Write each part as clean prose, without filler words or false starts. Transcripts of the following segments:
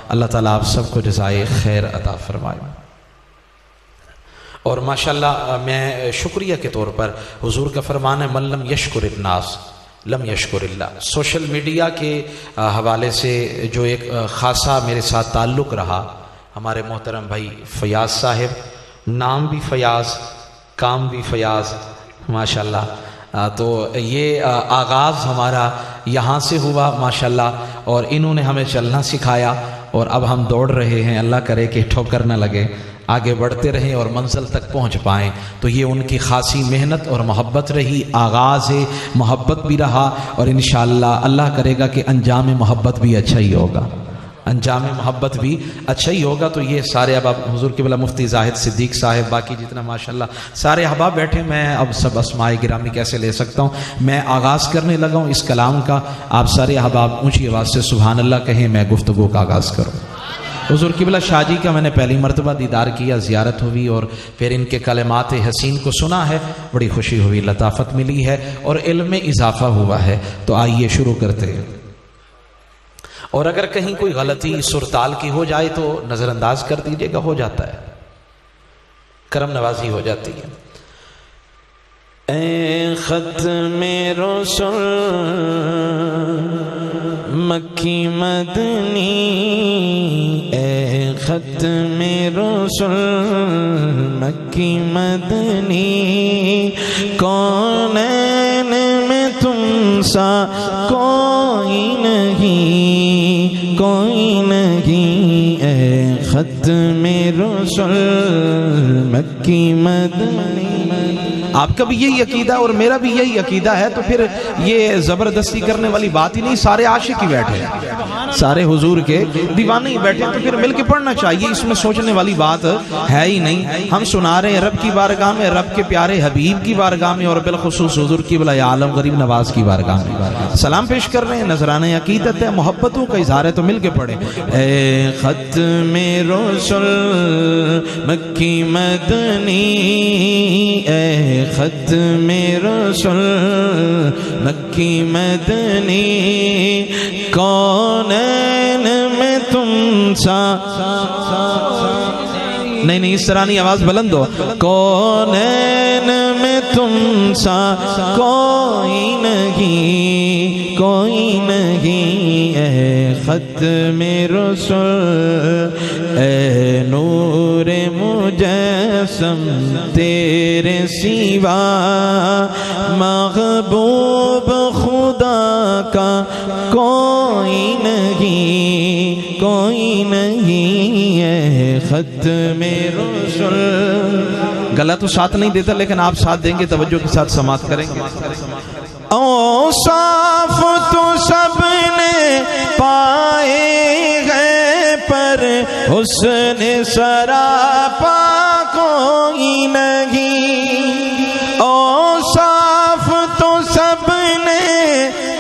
اللہ تعالیٰ آپ سب کو جزائے خیر عطا فرمائے۔ اور ماشاءاللہ میں شکریہ کے طور پر حضور کا فرمان ہے من لم یشکر الناس لم یشکر اللہ۔ سوشل میڈیا کے حوالے سے جو ایک خاصا میرے ساتھ تعلق رہا، ہمارے محترم بھائی فیاض صاحب، نام بھی فیاض، کام بھی فیاض ماشاءاللہ، تو یہ آغاز ہمارا یہاں سے ہوا ماشاءاللہ، اور انہوں نے ہمیں چلنا سکھایا اور اب ہم دوڑ رہے ہیں، اللہ کرے کہ ٹھوکر نہ لگے، آگے بڑھتے رہیں اور منزل تک پہنچ پائیں۔ تو یہ ان کی خاصی محنت اور محبت رہی، آغاز محبت بھی رہا، اور انشاءاللہ اللہ کرے گا کہ انجام محبت بھی اچھا ہی ہوگا، انجام محبت بھی اچھا ہی ہوگا۔ تو یہ سارے اب حضور قبلہ مفتی زاہد صدیق صاحب، باقی جتنا ماشاءاللہ سارے احباب بیٹھے، میں اب سب اسماء گرامی کیسے لے سکتا ہوں، میں آغاز کرنے لگا ہوں اس کلام کا، آپ سارے احباب اونچی آواز سے سبحان اللہ کہیں، میں گفتگو کا آغاز کروں۔ حضور قبلہ شاہ جی کا میں نے پہلی مرتبہ دیدار کیا، زیارت ہوئی، اور پھر ان کے کلمات حسین کو سنا ہے، بڑی خوشی ہوئی، لطافت ملی ہے اور علم میں اضافہ ہوا ہے۔ تو آئیے شروع کرتے ہیں، اور اگر کہیں کوئی غلطی سرتال کی ہو جائے تو نظر انداز کر دیجیے گا، ہو جاتا ہے، کرم نوازی ہو جاتی ہے۔ اے ختم رسول مکی مدنی، اے ختم رسول مکی مدنی، کونین میں تم سا کوئی نہیں، کوئی نہیں، اے ختم رسول مکی مدنی۔ آپ کا بھی یہی عقیدہ اور میرا بھی یہی عقیدہ ہے، تو پھر یہ زبردستی کرنے والی بات ہی نہیں، سارے عاشق ہی بیٹھے ہیں، سارے حضور کے دیوانے ہی بیٹھے ہیں، تو پھر مل کے پڑھنا چاہیے، اس میں سوچنے والی بات ہے ہی نہیں۔ ہم سنا رہے ہیں رب کی بارگاہ میں، رب کے پیارے حبیب کی بارگاہ میں، اور بالخصوص حضور قبلہ عالم غریب نواز کی بارگاہ میں سلام پیش کر رہے ہیں، نذرانے عقیدت ہے، محبتوں کا اظہار ہے، تو مل کے پڑھیں۔ اے ختم رسول مکی مدنی، اے ختم رسول مکی مدنی، کونین میں تم سا، نہیں اس طرح نہیں، آواز بلند ہو، کونین میں تم سا کوئی نہیں، کوئی نہیں، اے ختم رسول، اے نور مجسم تیرے سوا، محبوب خدا کا کوئی نہیں، کوئی نہیں، اے ختم رسول۔ گلا تو ساتھ نہیں دیتا، لیکن آپ ساتھ دیں گے، توجہ کے ساتھ سماعت کریں گے۔ اوصاف تو سب نے پائے ہیں، پر حسن سراپا کوئی نہیں، اوصاف تو سب نے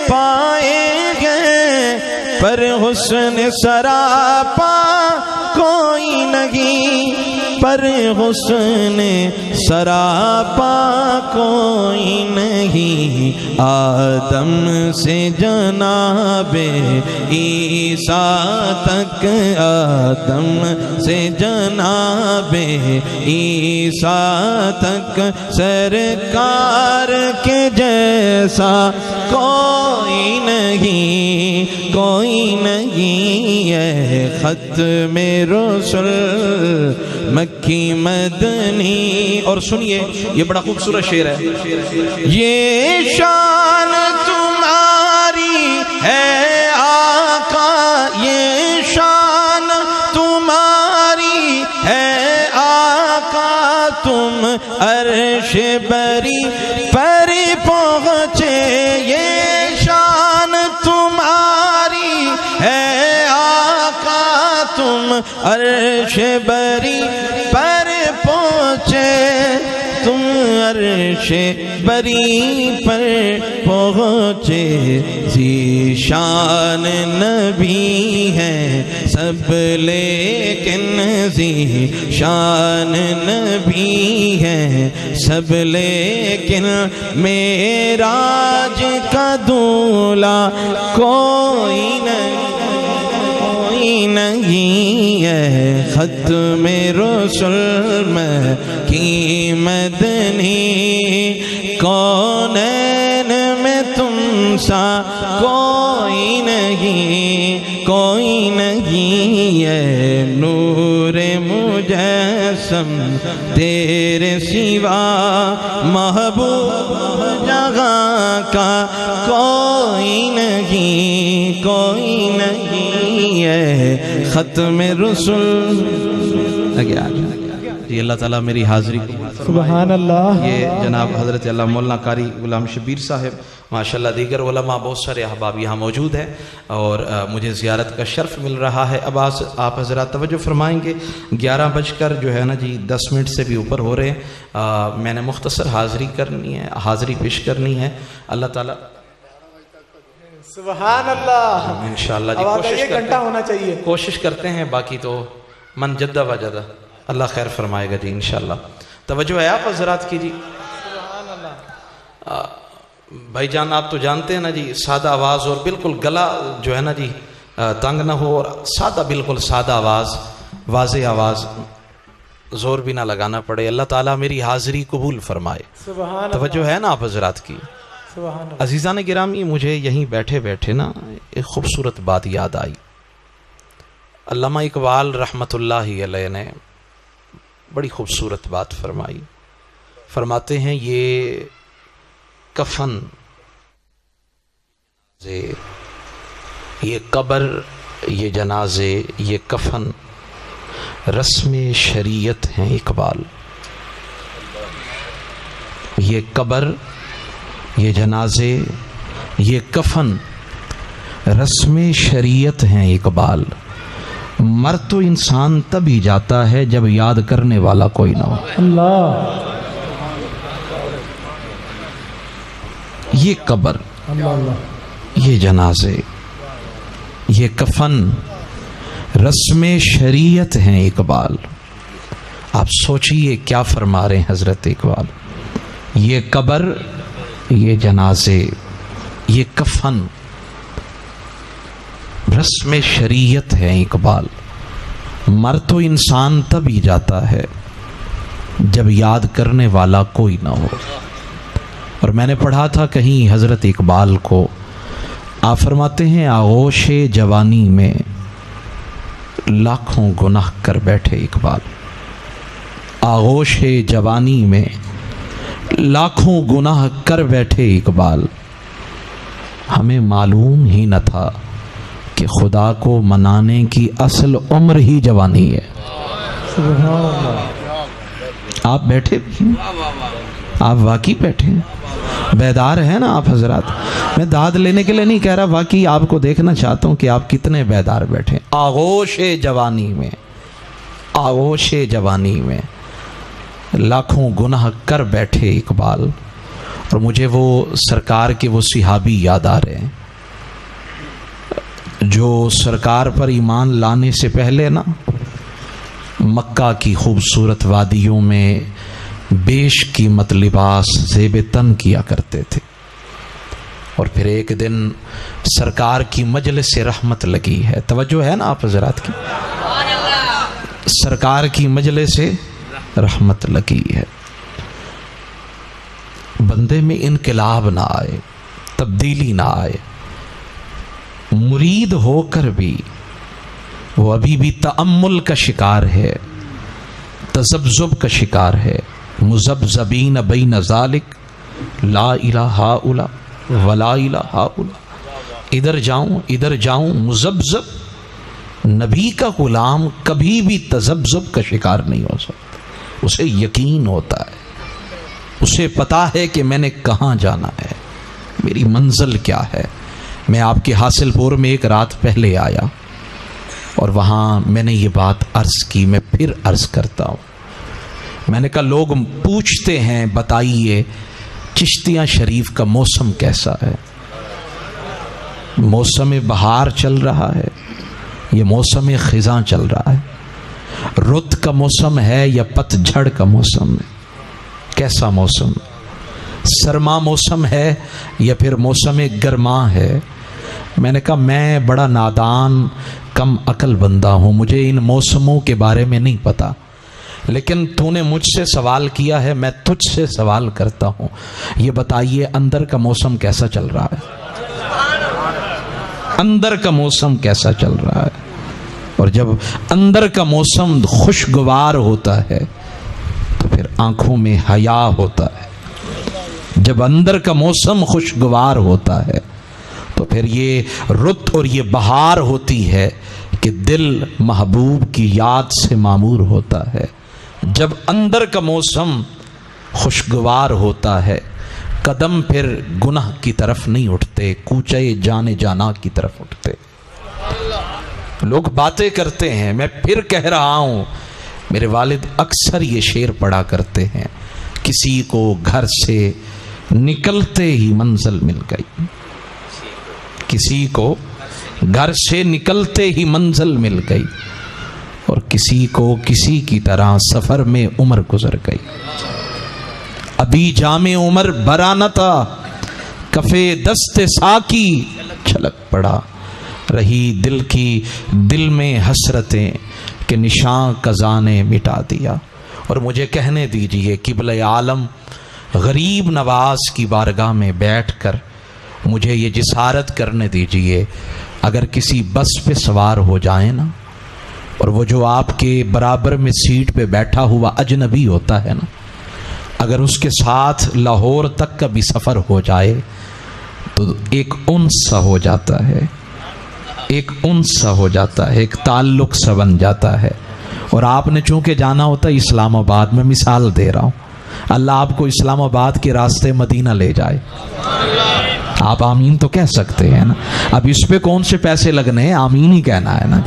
پائے ہیں، پر حسن سراپا کوئی نہیں، پر حسن سراپا کوئی نہیں، آدم سے جناب عیسیٰ تک، آدم سے جناب عیسیٰ تک، سرکار کے جیسا کوئی نہیں، کوئی نہیں، اے ختم رسول مکی مدنی۔ اور سنیے، یہ بڑا خوبصورت شعر ہے، یہ شان تمہاری ہے آقا، یہ شان تمہاری ہے آقا، تم عرش بری پر پہنچے، یہ شان تمہاری ہے آقا، تم عرش بری پر پہنچے، تم عرش بری پر پہنچے، ذیشان نبی ہے سب لیکن ذیشان نبی ہے سب لیکن، معراج کا دولہ کوئی نہیں، کوئی نہیں، نہیں ہے ختم رسول میں کی مدنی، کونین میں تم سا کوئی نہیں، کوئی نہیں ہے نور مجسم تیرے سوا، محبوب جگہ کا کوئی نہیں، کوئی نہیں ہے ختم رسول۔ جی اللہ تعالیٰ میری حاضری کو سبحان اللہ۔ یہ جناب حضرت اللہ مولانا قاری غلام شبیر صاحب، ماشاءاللہ دیگر علماء بہت سارے احباب یہاں موجود ہیں اور مجھے زیارت کا شرف مل رہا ہے۔ اب آپ حضرات توجہ فرمائیں گے، 11 جو ہے نا جی 10 منٹ سے بھی اوپر ہو رہے ہیں۔ میں نے مختصر حاضری کرنی ہے، حاضری پیش کرنی ہے۔ اللہ تعالیٰ سبحان اللہ، انشاءاللہ جی اب آگے گھنٹہ ہونا چاہیے، کوشش کرتے ہیں، باقی تو من جدہ وجدہ، اللہ خیر فرمائے گا جی انشاءاللہ۔ توجہ ہے آپ حضرات کی جی۔ سبحان اللہ۔ بھائی جان آپ تو جانتے ہیں نا جی، سادہ آواز اور بالکل گلا جو ہے نا جی تنگ نہ ہو، اور سادہ بالکل سادہ آواز، واضح آواز، زور بھی نہ لگانا پڑے۔ اللہ تعالیٰ میری حاضری قبول فرمائے۔ سبحان اللہ۔ توجہ ہے نا آپ حضرات کی۔ سبحان اللہ۔ عزیزان گرامی، مجھے یہیں بیٹھے بیٹھے نا ایک خوبصورت بات یاد آئی۔ علامہ اقبال رحمۃ اللہ علیہ نے بڑی خوبصورت بات فرمائی۔ فرماتے ہیں یہ کفن، یہ قبر، یہ جنازے، یہ کفن رسم شریعت ہیں اقبال۔ یہ قبر، یہ جنازے، یہ کفن رسم شریعت ہیں اقبال۔ مر تو انسان تب ہی جاتا ہے جب یاد کرنے والا کوئی نہ ہو۔ اللہ یہ قبر، اللہ، یہ جنازے، یہ کفن رسم شریعت ہیں اقبال۔ آپ سوچئے کیا فرما رہے ہیں حضرت اقبال۔ یہ قبر، یہ جنازے، یہ کفن رسم شریعت ہے اقبال۔ مر تو انسان تب ہی جاتا ہے جب یاد کرنے والا کوئی نہ ہو۔ اور میں نے پڑھا تھا کہیں حضرت اقبال کو، آپ فرماتے ہیں آغوش جوانی میں لاکھوں گناہ کر بیٹھے اقبال۔ آغوش جوانی میں لاکھوں گناہ کر بیٹھے اقبال۔ ہمیں معلوم ہی نہ تھا کہ خدا کو منانے کی اصل عمر ہی جوانی ہے۔ سبحان اللہ۔ آپ بیٹھے بھی ہیں، آپ واقعی بیٹھے ہیں، بیدار ہیں نا آپ حضرات۔ میں داد لینے کے لیے نہیں کہہ رہا، واقعی آپ کو دیکھنا چاہتا ہوں کہ آپ کتنے بیدار بیٹھے ہیں۔ آغوش جوانی میں، آغوش جوانی میں لاکھوں گناہ کر بیٹھے اقبال۔ اور مجھے وہ سرکار کے وہ صحابی یاد آ رہے ہیں جو سرکار پر ایمان لانے سے پہلے نا مکہ کی خوبصورت وادیوں میں بیش قیمت لباس زیب تن کیا کرتے تھے، اور پھر ایک دن سرکار کی مجلس سے رحمت لگی ہے۔ توجہ ہے نا آپ حضرات کی، سرکار کی مجلس سے رحمت لگی ہے۔ بندے میں انقلاب نہ آئے، تبدیلی نہ آئے، مرید ہو کر بھی وہ ابھی بھی تأمل کا شکار ہے، تذبذب کا شکار ہے۔ مذبذبین بین ذالک لا الہ الا ولا الہ الا، ادھر جاؤں مذبذب۔ نبی کا غلام کبھی بھی تذبذب کا شکار نہیں ہو سکتا، اسے یقین ہوتا ہے، اسے پتا ہے کہ میں نے کہاں جانا ہے، میری منزل کیا ہے۔ میں آپ کے حاصل پور میں ایک رات پہلے آیا اور وہاں میں نے یہ بات عرض کی، میں پھر عرض کرتا ہوں۔ میں نے کہا لوگ پوچھتے ہیں بتائیے چشتیاں شریف کا موسم کیسا ہے؟ موسم بہار چل رہا ہے، یہ موسم خزاں چل رہا ہے، رت کا موسم ہے یا پت جھڑ کا موسم ہے؟ کیسا موسم؟ سرما موسم ہے یا پھر موسم گرما ہے؟ میں نے کہا میں بڑا نادان کم عقل بندہ ہوں، مجھے ان موسموں کے بارے میں نہیں پتا، لیکن تو نے مجھ سے سوال کیا ہے، میں تجھ سے سوال کرتا ہوں، یہ بتائیے اندر کا موسم کیسا چل رہا ہے؟ اندر کا موسم کیسا چل رہا ہے؟ اور جب اندر کا موسم خوشگوار ہوتا ہے تو پھر آنکھوں میں حیا ہوتا ہے۔ جب اندر کا موسم خوشگوار ہوتا ہے تو پھر یہ رت اور یہ بہار ہوتی ہے کہ دل محبوب کی یاد سے معمور ہوتا ہے۔ جب اندر کا موسم خوشگوار ہوتا ہے قدم پھر گناہ کی طرف نہیں اٹھتے، کوچے جانے جانا کی طرف اٹھتے۔ لوگ باتیں کرتے ہیں، میں پھر کہہ رہا ہوں، میرے والد اکثر یہ شعر پڑھا کرتے ہیں، کسی کو گھر سے نکلتے ہی منزل مل گئی، کسی کو گھر سے نکلتے ہی منزل مل گئی، اور کسی کو کسی کی طرح سفر میں عمر گزر گئی۔ ابھی جام عمر بھرا نہ تھا، کفے دست ساکی چھلک پڑا، رہی دل کی دل میں حسرتیں کہ نشان قضا نے مٹا دیا۔ اور مجھے کہنے دیجئے قبلہ عالم غریب نواز کی بارگاہ میں بیٹھ کر مجھے یہ جسارت کرنے دیجئے، اگر کسی بس پہ سوار ہو جائیں نا، اور وہ جو آپ کے برابر میں سیٹ پہ بیٹھا ہوا اجنبی ہوتا ہے نا، اگر اس کے ساتھ لاہور تک کا بھی سفر ہو جائے تو ایک انس سا ہو جاتا ہے، ایک انس سا ہو جاتا ہے، ایک تعلق سا بن جاتا ہے۔ اور آپ نے چونکہ جانا ہوتا ہے اسلام آباد، میں مثال دے رہا ہوں، اللہ آپ کو اسلام آباد کے راستے مدینہ لے جائے، آپ آمین تو کہہ سکتے ہیں نا، اب اس پہ کون سے پیسے لگنے ہیں، آمین ہی کہنا ہے نا۔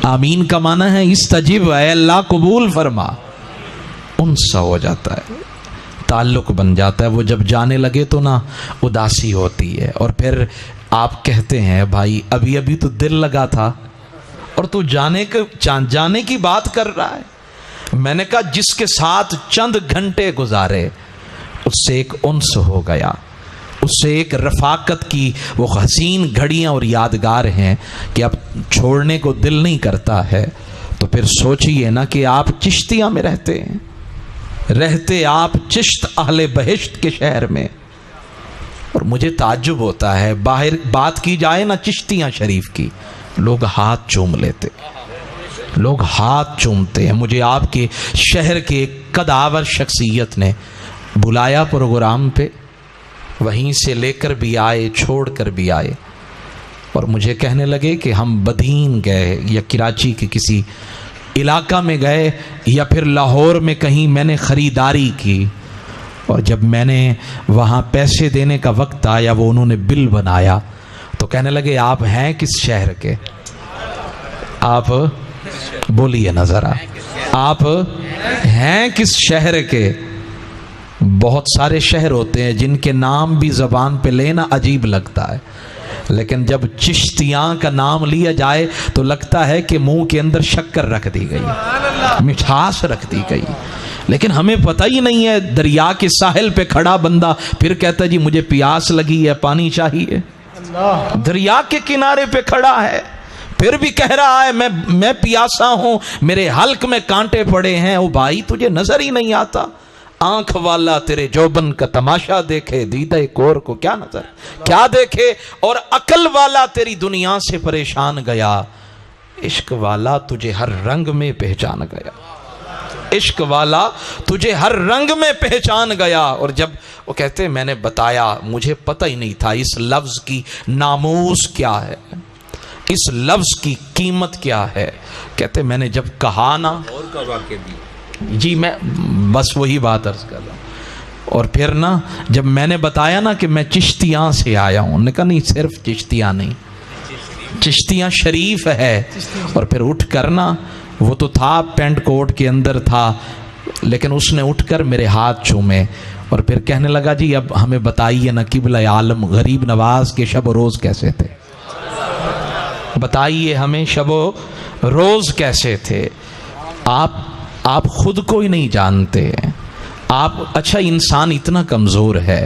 آمین کا معنی ہے استجب، اے اللہ قبول فرما۔ انس سا ہو جاتا ہے، تعلق بن جاتا ہے۔ وہ جب جانے لگے تو نا اداسی ہوتی ہے، اور پھر آپ کہتے ہیں بھائی ابھی ابھی تو دل لگا تھا اور تو جانے کی بات کر رہا ہے۔ میں نے کہا جس کے ساتھ چند گھنٹے گزارے اس سے ایک انس ہو گیا، اس سے ایک رفاقت کی وہ حسین گھڑیاں اور یادگار ہیں کہ اب چھوڑنے کو دل نہیں کرتا ہے۔ تو پھر سوچئے نا کہ آپ چشتیاں میں رہتے آپ چشت اہل بہشت کے شہر میں، اور مجھے تعجب ہوتا ہے باہر بات کی جائے نا چشتیاں شریف کی، لوگ ہاتھ چوم لیتے، لوگ ہاتھ چومتے ہیں۔ مجھے آپ کے شہر کے قدآور شخصیت نے بلایا پروگرام پہ، وہیں سے لے کر بھی آئے چھوڑ کر بھی آئے، اور مجھے کہنے لگے کہ ہم بدین گئے یا کراچی کے کسی علاقہ میں گئے یا پھر لاہور میں کہیں میں نے خریداری کی، اور جب میں نے وہاں پیسے دینے کا وقت آیا وہ انہوں نے بل بنایا تو کہنے لگے آپ ہیں کس شہر کے؟ آپ بولیے نا ذرا، آپ ہیں کس شہر کے؟ بہت سارے شہر ہوتے ہیں جن کے نام بھی زبان پہ لینا عجیب لگتا ہے، لیکن جب چشتیاں کا نام لیا جائے تو لگتا ہے کہ منہ کے اندر شکر رکھ دی گئی، مٹھاس رکھ دی گئی۔ لیکن ہمیں پتہ ہی نہیں ہے، دریا کے ساحل پہ کھڑا بندہ پھر کہتا ہے جی مجھے پیاس لگی ہے، پانی چاہیے۔ دریا کے کنارے پہ کھڑا ہے پھر بھی کہہ رہا ہے میں پیاسا ہوں، میرے حلق میں کانٹے پڑے ہیں۔ او بھائی تجھے نظر ہی نہیں آتا؟ آنکھ والا تیرے جوبن کا تماشا دیکھے، دیدہ کور کو کیا نظر کیا دیکھے، اور عقل والا تیری دنیا سے پریشان گیا، عشق والا تجھے ہر رنگ میں پہچان گیا، عشق والا تجھے ہر رنگ میں پہچان گیا۔ اور جب وہ کہتے میں نے بتایا مجھے پتہ ہی نہیں تھا اس لفظ کی ناموس کیا ہے، اس لفظ کی قیمت کیا ہے۔ کہتے میں نے جب کہا نا، اور کا واقع بھی جی میں بس وہی بات عرض کر رہا ہوں، اور پھر نا جب میں نے بتایا نا کہ میں چشتیاں سے آیا ہوں، نے کہا نہیں صرف چشتیاں نہیں، چشتیاں شریف ہے۔ اور پھر اٹھ کر نا وہ تو تھا پینٹ کوٹ کے اندر تھا، لیکن اس نے اٹھ کر میرے ہاتھ چومے، اور پھر کہنے لگا جی اب ہمیں بتائیے نا قبلہ عالم غریب نواز کے شب و روز کیسے تھے، بتائیے ہمیں شب و روز کیسے تھے۔ آپ خود کو ہی نہیں جانتے ہیں، آپ اچھا انسان اتنا کمزور ہے،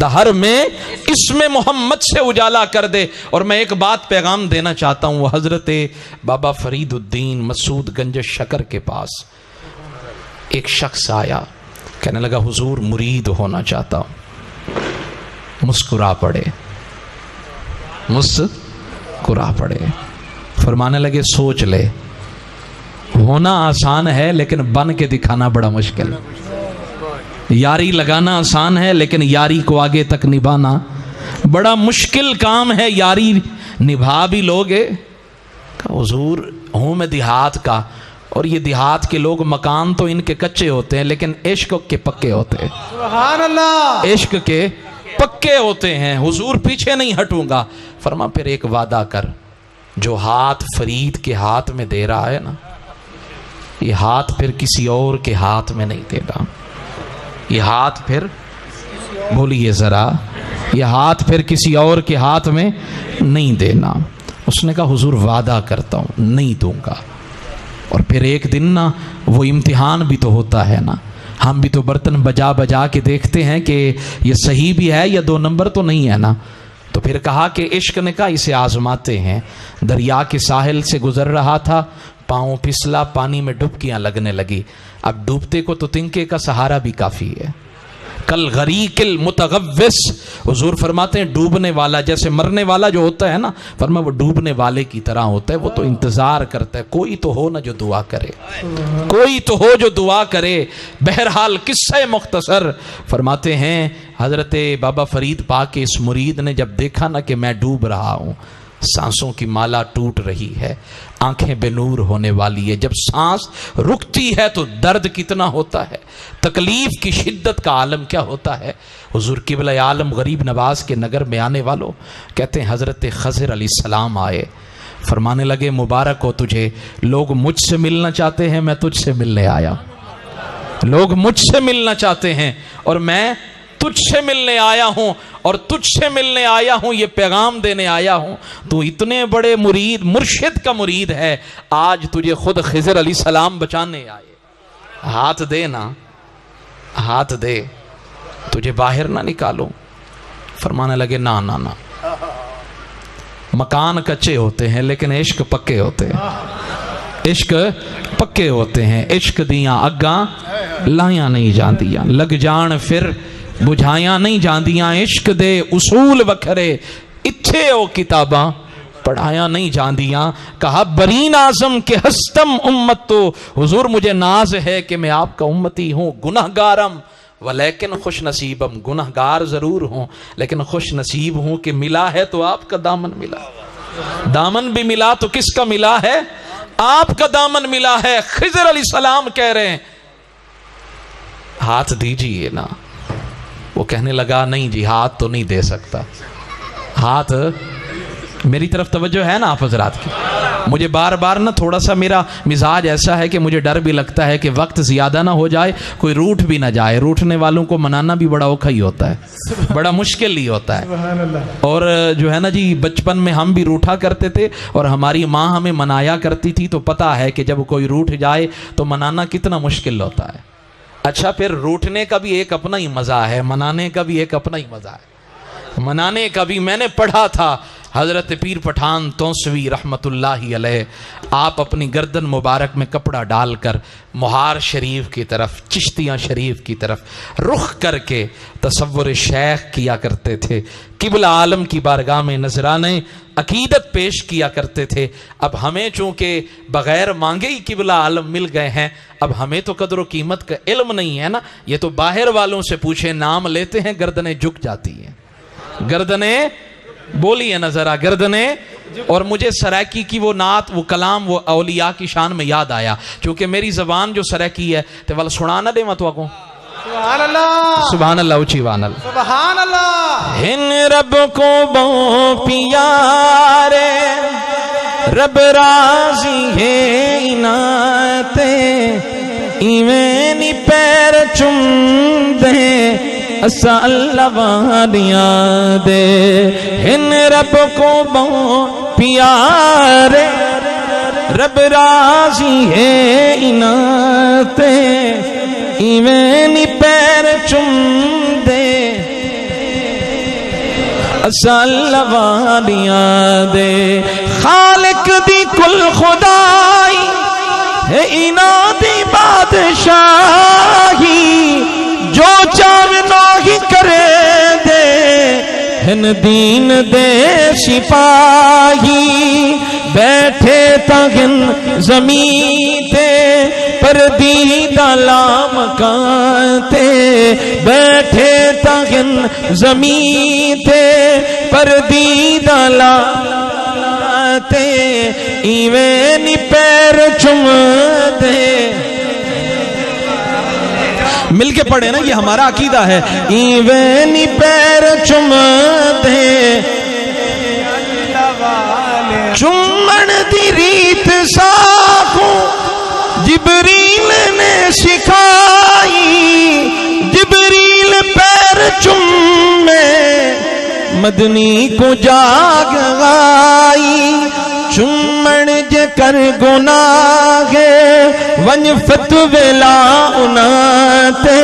دہر میں اسم محمد سے اجالا کر دے. اور میں ایک بات پیغام دینا چاہتا ہوں. وہ حضرت بابا فرید الدین مسعود گنج شکر کے پاس ایک شخص آیا, کہنے لگا حضور مرید ہونا چاہتا ہوں. مسکرا پڑے, مسکرا پڑے. فرمانے لگے سوچ لے, ہونا آسان ہے لیکن بن کے دکھانا بڑا مشکل. یاری لگانا آسان ہے لیکن یاری کو آگے تک نبھانا بڑا مشکل کام ہے. یاری نبھا بھی لوگے. حضور ہوں میں دیہات کا, اور یہ دیہات کے لوگ مکان تو ان کے کچے ہوتے ہیں لیکن عشق کے پکے ہوتے ہیں. سبحان اللہ. عشق کے پکے ہوتے ہیں. حضور پیچھے نہیں ہٹوں گا. فرما پھر ایک وعدہ کر, جو ہاتھ فرید کے ہاتھ میں دے رہا ہے نا, یہ ہاتھ پھر کسی اور کے ہاتھ میں نہیں دے گا. یہ ہاتھ پھر, بولیے ذرا, یہ ہاتھ پھر کسی اور کے ہاتھ میں نہیں دینا. اس نے کہا حضور وعدہ کرتا ہوں نہیں دوں گا. اور پھر ایک دن نا وہ امتحان بھی تو ہوتا ہے نا, ہم بھی تو برتن بجا بجا کے دیکھتے ہیں کہ یہ صحیح بھی ہے یا 2 نمبر تو نہیں ہے نا. تو پھر کہا کہ عشق نے کہا اسے آزماتے ہیں. دریا کے ساحل سے گزر رہا تھا, پاؤں پھسلا, پانی میں ڈبکیاں لگنے لگی. اب ڈوبتے کو تو تنکے کا سہارا بھی کافی ہے. کل غریق المتغوث, حضور فرماتے ہیں ڈوبنے والا جیسے مرنے والا جو ہوتا ہے نا, فرما وہ ڈوبنے والے کی طرح ہوتا ہے. وہ تو انتظار کرتا ہے کوئی تو ہو نا جو دعا کرے, کوئی تو ہو جو دعا کرے. بہرحال قصہ مختصر فرماتے ہیں حضرت بابا فرید پاک کے اس مرید نے جب دیکھا نا کہ میں ڈوب رہا ہوں, سانسوں کی مالا ٹوٹ رہی ہے, آنکھیں بے نور ہونے والی ہے. جب سانس رکتی ہے تو درد کتنا ہوتا ہے, تکلیف کی شدت کا عالم کیا ہوتا ہے. حضور قبلہ عالم غریب نواز کے نگر میں آنے والوں کہتے ہیں حضرت خضر علیہ السلام آئے. فرمانے لگے مبارک ہو تجھے, لوگ مجھ سے ملنا چاہتے ہیں, میں تجھ سے ملنے آیا. لوگ مجھ سے ملنا چاہتے ہیں اور میں تجھ سے ملنے آیا ہوں, اور تجھ سے ملنے آیا ہوں, یہ پیغام دینے آیا ہوں. تو اتنے بڑے مرید, مرشد کا مرید ہے, آج تجھے خود خضر علیہ السلام بچانے آئے. ہاتھ دے نا, ہاتھ دے, تجھے باہر نہ نکالو. فرمانے لگے نا نا نا, مکان کچے ہوتے ہیں لیکن عشق پکے ہوتے ہیں. عشق پکے ہوتے ہیں. عشق دیاں اگاں لائیاں نہیں جاندیاں, لگ جان پھر بجھائیاں نہیں جاندیاں. عشق دے اصول وکھرے, اتھے او کتاباں پڑھایاں نہیں جاندیاں. کہا برین اعظم کے ہستم امت, تو حضور مجھے ناز ہے کہ میں آپ کا امتی ہوں. گنہگارم ولیکن خوش نصیبم, گنہگار ضرور ہوں لیکن خوش نصیب ہوں کہ ملا ہے تو آپ کا دامن ملا. دامن بھی ملا تو کس کا ملا ہے, آپ کا دامن ملا ہے. خضر علیہ السلام کہہ رہے ہیں ہاتھ دیجئے نا. وہ کہنے لگا نہیں جی ہاتھ تو نہیں دے سکتا. ہاتھ, میری طرف توجہ ہے نا آپ حضرات کی. مجھے بار بار نا تھوڑا سا میرا مزاج ایسا ہے کہ مجھے ڈر بھی لگتا ہے کہ وقت زیادہ نہ ہو جائے, کوئی روٹھ بھی نہ جائے. روٹھنے والوں کو منانا بھی بڑا اوکھا ہی ہوتا ہے, بڑا مشکل ہی ہوتا ہے. اور جو ہے نا جی بچپن میں ہم بھی روٹھا کرتے تھے اور ہماری ماں ہمیں منایا کرتی تھی, تو پتہ ہے کہ جب کوئی روٹھ جائے تو منانا کتنا مشکل ہوتا ہے. اچھا پھر روٹھنے کا بھی ایک اپنا ہی مزہ ہے, منانے کا بھی ایک اپنا ہی مزہ ہے. منانے کا بھی میں نے پڑھا تھا حضرت پیر پٹھان توسوی رحمت اللہ علیہ, آپ اپنی گردن مبارک میں کپڑا ڈال کر مہار شریف کی طرف, چشتیاں شریف کی طرف رخ کر کے تصور شیخ کیا کرتے تھے. قبلہ عالم کی بارگاہ میں نذرانے عقیدت پیش کیا کرتے تھے. اب ہمیں چونکہ بغیر مانگے ہی قبلہ عالم مل گئے ہیں, اب ہمیں تو قدر و قیمت کا علم نہیں ہے نا. یہ تو باہر والوں سے پوچھیں, نام لیتے ہیں گردنیں جھک جاتی ہیں, گردنیں, بولیے نا ذرا, گردنیں. اور مجھے سرائکی کی وہ نعت, وہ کلام, وہ اولیاء کی شان میں یاد آیا, چونکہ میری زبان جو سرائکی ہے تو والا سنا نہ دے میں تو آگوں. سبحان اللہ, سبحان اللہ, اچھی وان اللہ. سبحان اللہ. ہن رب کو بہو پیارے, رب راضی ہے عنایتے, ایویں نی پیر چم دے اسا اللہ والیاں دے. ہن رب کو بہو پیارے, رب راضی ہے عنایتے, ایویں نی پیر چم دے اصل والیاں دے خالق دی کل خدائی ہے انہاں دی بادشاہی جو چاہے ناہی کرے دے ہن دین دے سپاہی بیٹھے تاگن زمین تے پردیدہ لامکان تے بیٹھے تاگن زمین تے پردیدہ لامکان تے ایویں نی پیر چم دے مل کے پڑھے نا یہ ہمارا عقیدہ ہے ایویں نی پیر چم دے چمن دی ریت ساکھوں جبریل نے سکھائی جبریل پیر چمے مدنی کو جاگ آئی چمن جے کر گناہ ونج فتوے لا اناتے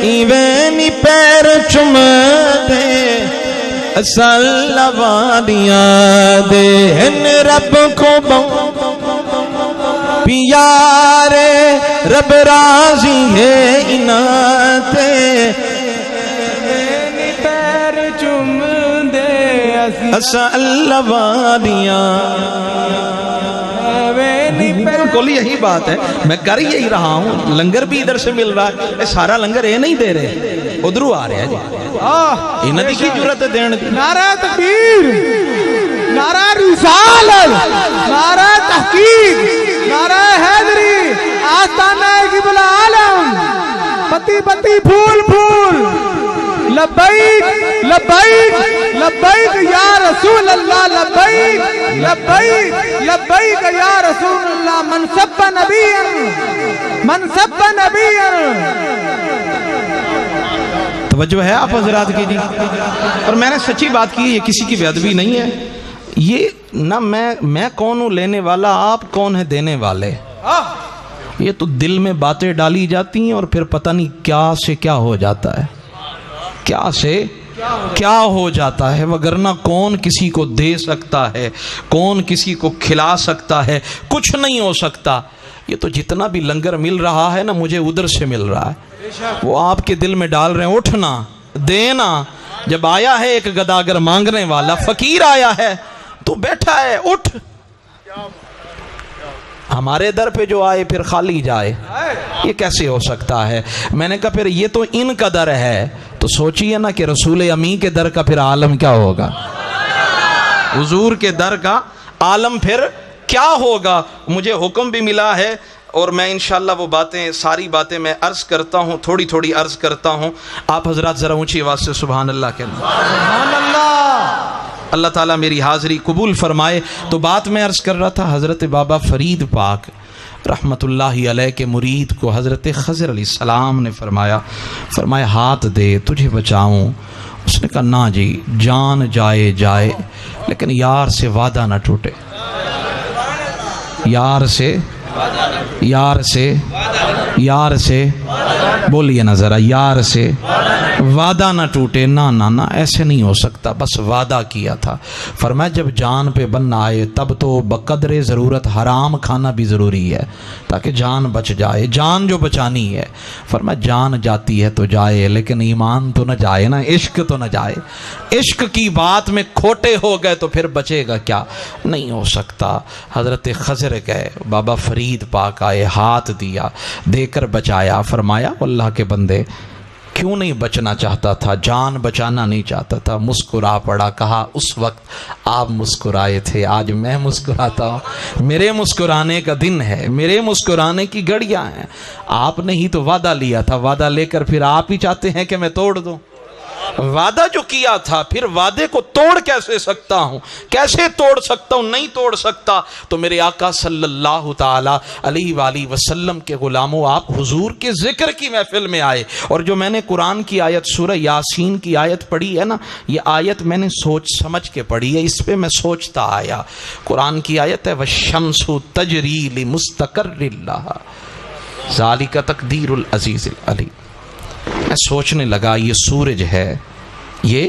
ایویں نی پیر چم دے اصل والیاں دے ہن رب کو پیارے رب راضی ہے اناتے پیر چم دے اصل والیاں بالکل یہی بات ہے میں کر یہی رہا ہوں لنگر بھی ادھر سے مل رہا ہے اے سارا لنگر یہ نہیں دے رہے ادھروں آ رہے ہیں جی انہاں دی کی جرات ہے دین دی نعرہ تکبیر نعرہ رسالت نعرہ تحقیق نعرہ حیدری آستانہ قبلہ عالم پتی پتی پھول پھول لبیک لبیک لبیک یا رسول اللہ لبیک لبیک لبیک یا رسول اللہ من سب نبیا من سب نبیا توجہ ہے آپ حضرات کی جی اور میں نے سچی بات کی یہ کسی کی بے ادبی نہیں ہے یہ نہ میں کون ہوں لینے والا آپ کون ہے دینے والے یہ تو دل میں باتیں ڈالی جاتی ہیں اور پھر پتہ نہیں کیا سے کیا ہو جاتا ہے کیا سے کیا ہو جاتا ہے وگرنہ کون کسی کو دے سکتا ہے کون کسی کو کھلا سکتا ہے کچھ نہیں ہو سکتا یہ تو جتنا بھی لنگر مل رہا ہے نا مجھے ادھر سے مل رہا ہے وہ آپ کے دل میں ڈال رہے ہیں اٹھنا دینا جب آیا ہے ایک گداگر مانگنے والا فقیر آیا ہے تو بیٹھا ہے اٹھ ہمارے در پہ جو آئے پھر خالی جائے یہ کیسے ہو سکتا ہے میں نے کہا پھر یہ تو ان کا در ہے تو سوچئے نا کہ رسول امی کے در کا پھر عالم کیا ہوگا حضور کے در کا عالم پھر کیا ہوگا مجھے حکم بھی ملا ہے اور میں انشاءاللہ وہ باتیں ساری باتیں میں عرض کرتا ہوں تھوڑی تھوڑی عرض کرتا ہوں آپ حضرات ذرا اونچی آواز سے سبحان اللہ کہنا سبحان اللہ اللہ تعالیٰ میری حاضری قبول فرمائے تو بات میں عرض کر رہا تھا حضرت بابا فرید پاک رحمت اللہ علیہ کے مرید کو حضرت خضر علیہ السلام نے فرمایا ہاتھ دے تجھے بچاؤں اس نے کہا نا جی جان جائے جائے لیکن یار سے وعدہ نہ ٹوٹے یار سے بولیے نا ذرا یار سے وعدہ نہ ٹوٹے نہ ایسے نہیں ہو سکتا بس وعدہ کیا تھا فرمایا جب جان پہ بننا آئے تب تو بقدر ضرورت حرام کھانا بھی ضروری ہے تاکہ جان بچ جائے جان جو بچانی ہے فرمایا جان جاتی ہے تو جائے لیکن ایمان تو نہ جائے نا عشق تو نہ جائے عشق کی بات میں کھوٹے ہو گئے تو پھر بچے گا کیا نہیں ہو سکتا حضرت خضر گئے بابا فرید پاک آئے ہاتھ دیا دے کر بچایا فرمایا اللہ کے بندے کیوں نہیں بچنا چاہتا تھا جان بچانا نہیں چاہتا تھا مسکرا پڑا کہا اس وقت آپ مسکرائے تھے آج میں مسکراتا ہوں میرے مسکرانے کا دن ہے میرے مسکرانے کی گھڑیاں ہیں آپ نے ہی تو وعدہ لیا تھا وعدہ لے کر پھر آپ ہی چاہتے ہیں کہ میں توڑ دوں وعدہ جو کیا تھا پھر وعدے کو توڑ کیسے سکتا ہوں کیسے توڑ سکتا ہوں نہیں توڑ سکتا تو میرے آقا صلی اللہ تعالی علیہ وآلہ وسلم کے غلاموں آپ حضور کے ذکر کی محفل میں آئے اور جو میں نے قرآن کی آیت سورہ یاسین کی آیت پڑھی ہے نا یہ آیت میں نے سوچ سمجھ کے پڑھی ہے اس پہ میں سوچتا آیا قرآن کی آیت ہے وَالشَّمْسُ تَجْرِي لِمُسْتَقَرِّ لَهَا ذَلِكَ تَقْدِيرُ الْعَزِيزِ الْعَلِيمِ میں سوچنے لگا یہ سورج ہے یہ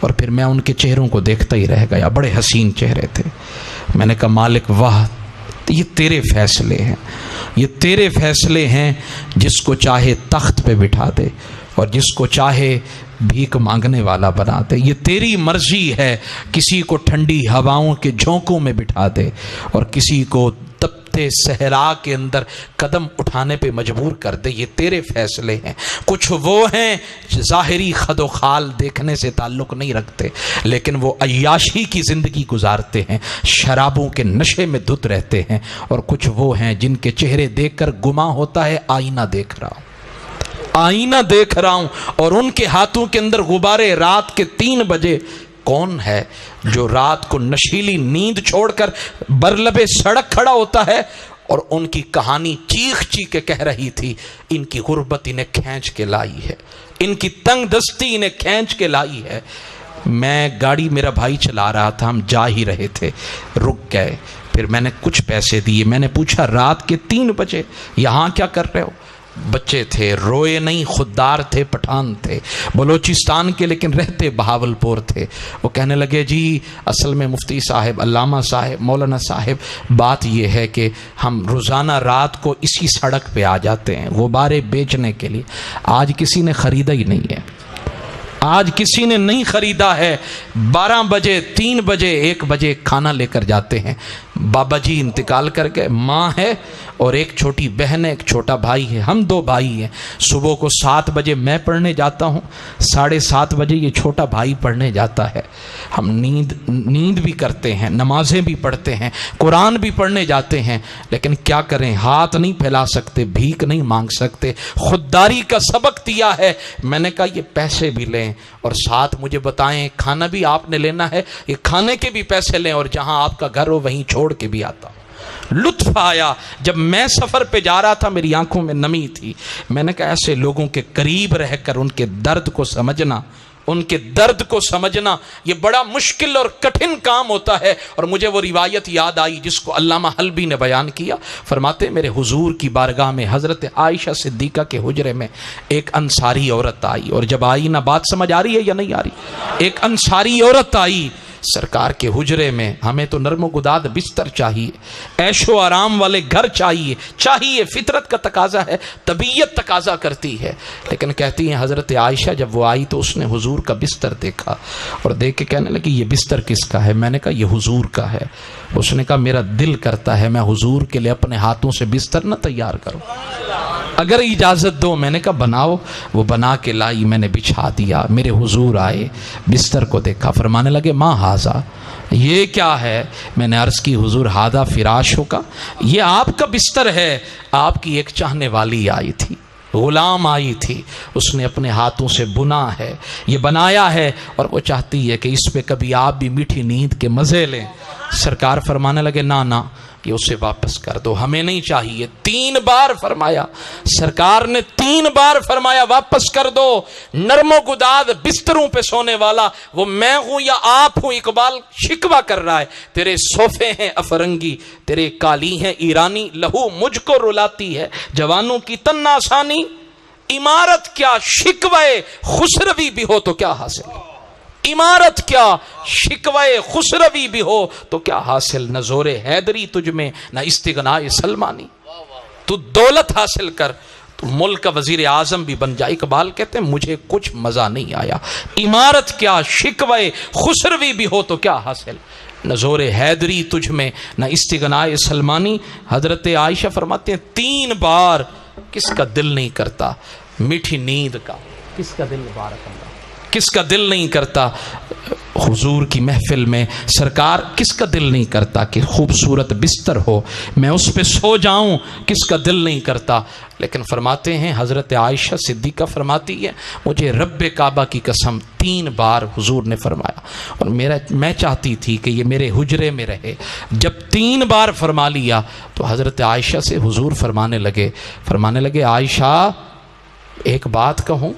اور پھر میں ان کے چہروں کو دیکھتا ہی رہ گیا، بڑے حسین چہرے تھے۔ میں نے کہا مالک واہ، یہ تیرے فیصلے ہیں، یہ تیرے فیصلے ہیں، جس کو چاہے تخت پہ بٹھا دے اور جس کو چاہے بھیک مانگنے والا بنا دے، یہ تیری مرضی ہے، کسی کو ٹھنڈی ہواؤں کے جھونکوں میں بٹھا دے اور کسی کو تپتے صحرا کے اندر قدم اٹھانے پہ مجبور کر دے، یہ تیرے فیصلے ہیں۔ کچھ وہ ہیں ظاہری خد و خال دیکھنے سے تعلق نہیں رکھتے، لیکن وہ عیاشی کی زندگی گزارتے ہیں، شرابوں کے نشے میں دھت رہتے ہیں، اور کچھ وہ ہیں جن کے چہرے دیکھ کر گمان ہوتا ہے آئینہ دیکھ رہا ہوں، آئینہ دیکھ رہا ہوں، اور ان کے ہاتھوں کے اندر غبارے رات کے 3 بجے۔ کون ہے جو رات کو نشیلی نیند چھوڑ کر برلبے سڑک کھڑا ہوتا ہے اور ان کی کہانی چیخ چیخ کے کہہ رہی تھی، ان کی غربت انہیں کھینچ کے لائی ہے، ان کی تنگ دستی انہیں کھینچ کے لائی ہے۔ میں گاڑی میرا بھائی چلا رہا تھا، ہم جا ہی رہے تھے، رک گئے، پھر میں نے کچھ پیسے دیے، میں نے پوچھا رات کے 3 بجے یہاں کیا کر رہے ہو؟ بچے تھے، روئے نہیں، خوددار تھے، پٹھان تھے، بلوچستان کے لیکن رہتے بہاولپور تھے۔ وہ کہنے لگے جی اصل میں مفتی صاحب، علامہ صاحب، مولانا صاحب، بات یہ ہے کہ ہم روزانہ رات کو اسی سڑک پہ آ جاتے ہیں غبارے بیچنے کے لیے، آج کسی نے خریدا ہی نہیں ہے، آج کسی نے نہیں خریدا ہے۔ 12 بجے، 3 بجے، 1 بجے کھانا لے کر جاتے ہیں۔ بابا جی انتقال کر گئے، ماں ہے اور ایک چھوٹی بہن ہے، ایک چھوٹا بھائی ہے، ہم 2 بھائی ہیں۔ صبح کو 7 بجے میں پڑھنے جاتا ہوں، 7:30 بجے یہ چھوٹا بھائی پڑھنے جاتا ہے۔ ہم نیند بھی کرتے ہیں، نمازیں بھی پڑھتے ہیں، قرآن بھی پڑھنے جاتے ہیں، لیکن کیا کریں، ہاتھ نہیں پھیلا سکتے، بھیک نہیں مانگ سکتے۔ خودداری کا سبق دیا ہے۔ میں نے کہا یہ پیسے بھی لیں اور ساتھ مجھے بتائیں کھانا بھی آپ نے لینا ہے، یہ کھانے کے بھی پیسے لیں، اور جہاں آپ کا گھر ہو وہیں چھوڑ کے بھی آتا ہوں۔ لطف آیا جب میں سفر پہ جا رہا تھا، میری آنکھوں میں نمی تھی۔ میں نے کہا ایسے لوگوں کے قریب رہ کر ان کے درد کو سمجھنا، ان کے درد کو سمجھنا یہ بڑا مشکل اور کٹھن کام ہوتا ہے۔ اور مجھے وہ روایت یاد آئی جس کو علامہ حلبی نے بیان کیا، فرماتے میرے حضور کی بارگاہ میں حضرت عائشہ صدیقہ کے حجرے میں ایک انصاری عورت آئی، اور جب آئی نا، بات سمجھ آ رہی ہے یا نہیں آ رہی؟ ایک انصاری عورت آئی سرکار کے حجرے میں۔ ہمیں تو نرم و گداد بستر چاہیے، عیش و آرام والے گھر چاہیے، فطرت کا تقاضا ہے، طبیعت تقاضا کرتی ہے، لیکن کہتی ہیں حضرت عائشہ جب وہ آئی تو اس نے حضور کا بستر دیکھا اور دیکھ کے کہنے لگی یہ بستر کس کا ہے؟ میں نے کہا یہ حضور کا ہے۔ اس نے کہا میرا دل کرتا ہے میں حضور کے لیے اپنے ہاتھوں سے بستر نہ تیار کروں، اگر اجازت دو۔ میں نے کہا بناؤ۔ وہ بنا کے لائی، میں نے بچھا دیا۔ میرے حضور آئے، بستر کو دیکھا، فرمانے لگے ماں ہاذا، یہ کیا ہے؟ میں نے عرض کی حضور ہاذا فراشو کا، یہ آپ کا بستر ہے۔ آپ کی ایک چاہنے والی آئی تھی، غلام آئی تھی، اس نے اپنے ہاتھوں سے بنا ہے، یہ بنایا ہے، اور وہ چاہتی ہے کہ اس پہ کبھی آپ بھی میٹھی نیند کے مزے لیں۔ سرکار فرمانے لگے نہ کہ اسے واپس کر دو، ہمیں نہیں چاہیے۔ 3 بار فرمایا، سرکار نے 3 بار فرمایا واپس کر دو۔ نرم و گداد بستروں پہ سونے والا وہ میں ہوں یا آپ ہوں، اقبال شکوہ کر رہا ہے، تیرے صوفے ہیں افرنگی، تیرے کالی ہیں ایرانی، لہو مجھ کو رلاتی ہے جوانوں کی تن آسانی۔ عمارت کیا شکوہ خسروی بھی ہو تو کیا حاصل، عمارت کیا شکوہ خسروی بھی ہو تو کیا حاصل، نہ زور حیدری تجھ میں نہ استغناء سلمانی۔ تو دولت حاصل کر، تو ملک کا وزیر اعظم بھی بن جائے۔ اقبال کہتے ہیں مجھے کچھ مزہ نہیں آیا، عمارت کیا شکوہ خسروی بھی ہو تو کیا حاصل، نہ زور حیدری تجھ میں نہ استغناء سلمانی۔ حضرت عائشہ فرماتے ہیں 3 بار کس کا دل نہیں کرتا میٹھی نیند کا، کس کا دل بارک اللہ، کس کا دل نہیں کرتا حضور کی محفل میں، سرکار کس کا دل نہیں کرتا کہ خوبصورت بستر ہو میں اس پہ سو جاؤں، کس کا دل نہیں کرتا۔ لیکن فرماتے ہیں حضرت عائشہ صدیقہ فرماتی ہے مجھے رب کعبہ کی قسم 3 بار حضور نے فرمایا، اور میں چاہتی تھی کہ یہ میرے حجرے میں رہے۔ جب 3 بار فرما لیا تو حضرت عائشہ سے حضور فرمانے لگے عائشہ ایک بات کہوں،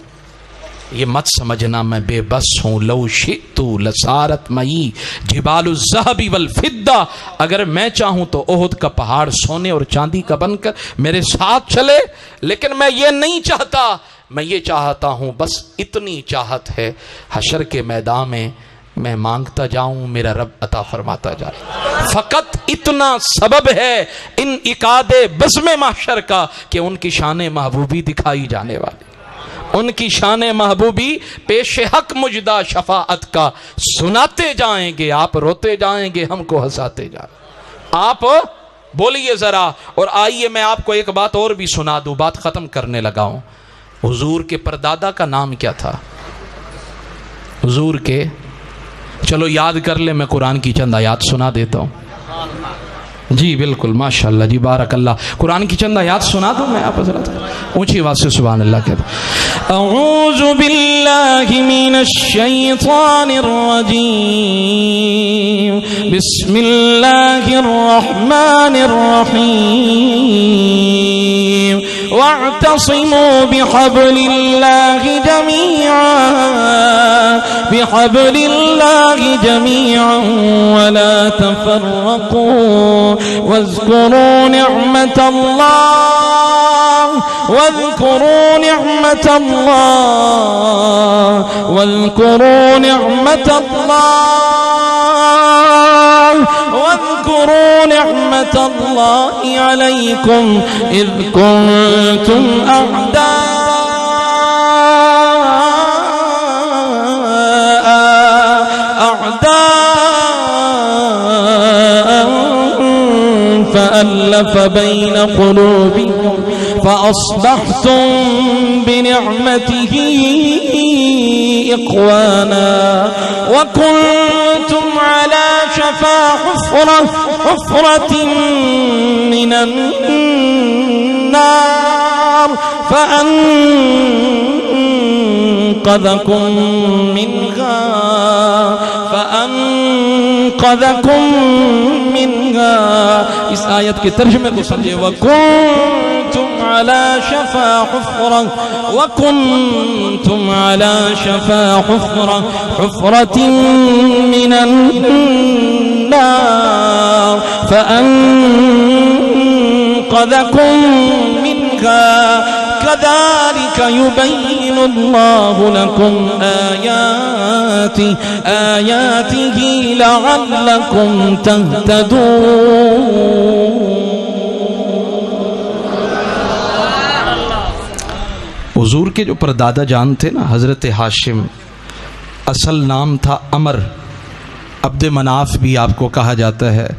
یہ مت سمجھنا میں بے بس ہوں، لو شئت لصارت مئی جبال الذهب والفضہ، اگر میں چاہوں تو احد کا پہاڑ سونے اور چاندی کا بن کر میرے ساتھ چلے، لیکن میں یہ نہیں چاہتا میں یہ چاہتا ہوں، بس اتنی چاہت ہے، حشر کے میدان میں مانگتا جاؤں، میرا رب عطا فرماتا جائے۔ فقط اتنا سبب ہے ان عقاد بزم محشر کا کہ ان کی شان محبوبی دکھائی جانے والی، ان کی شان محبوبی پیش حق مجدہ شفاعت کا سناتے جائیں گے، آپ روتے جائیں گے، ہم کو ہنساتے جائیں گے۔ آپ بولیے ذرا، اور آئیے میں آپ کو ایک بات اور بھی سنا دوں، بات ختم کرنے لگا ہوں۔ حضور کے پردادا کا نام کیا تھا؟ حضور کے، چلو یاد کر لیں، میں قرآن کی چند آیات سنا دیتا ہوں۔ جی بالکل، ماشاءاللہ جی، بارک اللہ۔ قرآن کی چند آیات سنا دوں میں آپ حضرت، اونچی آواز سے سبحان اللہ کہتے۔ اعوذ باللہ من الشیطان الرجیم، بسم اللہ الرحمن الرحیم، واعتصموا بحبل اللہ جميعا ولا تفرقوا واذكروا نعمة الله عليكم إذ كنتم أعداء فألف بين قلوبكم فأصبحتم بنعمته إخوانا وكنتم على شفا حفرة من النار فأنقذكم منها اس آیت کے ترجمے کو سمجھے۔ وَكُنْتُمْ عَلَى شَفَا حُفْرَةٍ مِّنَ النَّارِ فَأَنْقَذَكُمْ مِنْهَا كَذَلِكَ يُبَيِّنُ اللَّهُ لَكُمْ آيَاتِهِ لَعَلَّكُمْ تَهْتَدُونَ۔ حضور کے جو پردادا جان تھے نا حضرت ہاشم، اصل نام تھا عمر، عبد مناف بھی آپ کو کہا جاتا ہے۔